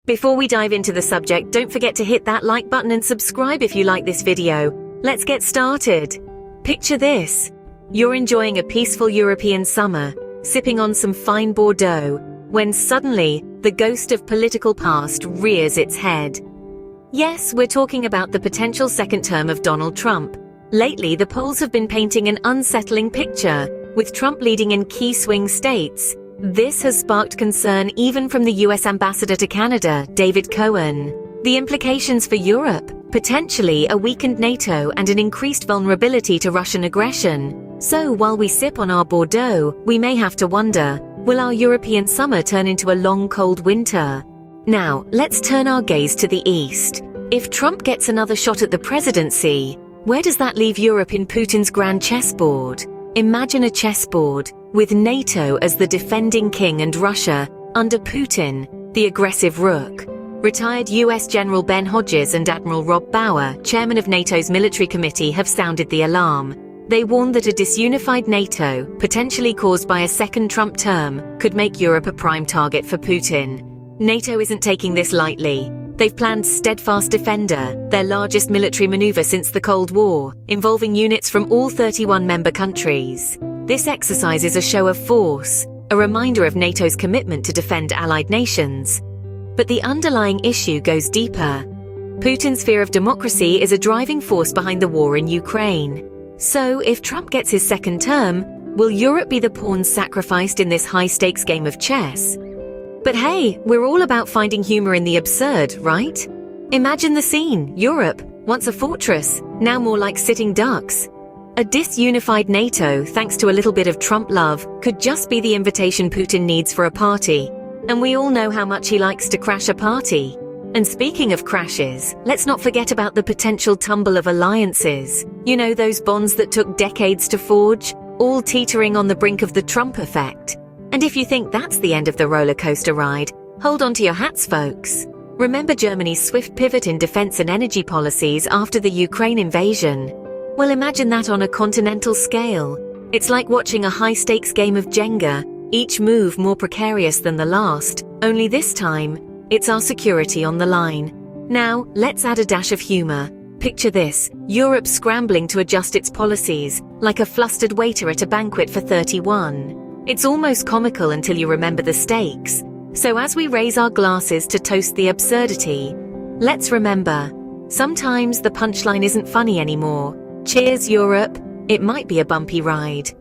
Before we dive into the subject, don't forget to hit that like button and subscribe if you like this video. Let's get started. Picture this. You're enjoying a peaceful European summer, sipping on some fine Bordeaux, when suddenly, the ghost of political past rears its head. Yes, we're talking about the potential second term of Donald Trump. Lately, the polls have been painting an unsettling picture, with Trump leading in key swing states. This has sparked concern even from the US ambassador to Canada, David Cohen. The implications for Europe, potentially a weakened NATO and an increased vulnerability to Russian aggression. So while we sip on our Bordeaux, we may have to wonder, will our European summer turn into a long cold winter? Now, let's turn our gaze to the east. If Trump gets another shot at the presidency, where does that leave Europe in Putin's grand chessboard? Imagine a chessboard, with NATO as the defending king and Russia, under Putin, the aggressive rook. Retired US General Ben Hodges and Admiral Rob Bauer, chairman of NATO's military committee, have sounded the alarm. They warn that a disunified NATO, potentially caused by a second Trump term, could make Europe a prime target for Putin. NATO isn't taking this lightly. They've planned Steadfast Defender, their largest military maneuver since the Cold War, involving units from all 31 member countries. This exercise is a show of force, a reminder of NATO's commitment to defend allied nations. But the underlying issue goes deeper. Putin's fear of democracy is a driving force behind the war in Ukraine. So, if Trump gets his second term, will Europe be the pawns sacrificed in this high-stakes game of chess? But hey, we're all about finding humor in the absurd, right? Imagine the scene. Europe, once a fortress, now more like sitting ducks. A disunified NATO, thanks to a little bit of Trump love, could just be the invitation Putin needs for a party. And we all know how much he likes to crash a party. And speaking of crashes, let's not forget about the potential tumble of alliances. You know, those bonds that took decades to forge, all teetering on the brink of the Trump effect. And if you think that's the end of the roller coaster ride, hold on to your hats, folks. Remember Germany's swift pivot in defense and energy policies after the Ukraine invasion? Well, imagine that on a continental scale. It's like watching a high-stakes game of Jenga, each move more precarious than the last, only this time, it's our security on the line. Now, let's add a dash of humor. Picture this, Europe scrambling to adjust its policies, like a flustered waiter at a banquet for 31. It's almost comical until you remember the stakes. So as we raise our glasses to toast the absurdity, let's remember, sometimes the punchline isn't funny anymore. Cheers, Europe. It might be a bumpy ride.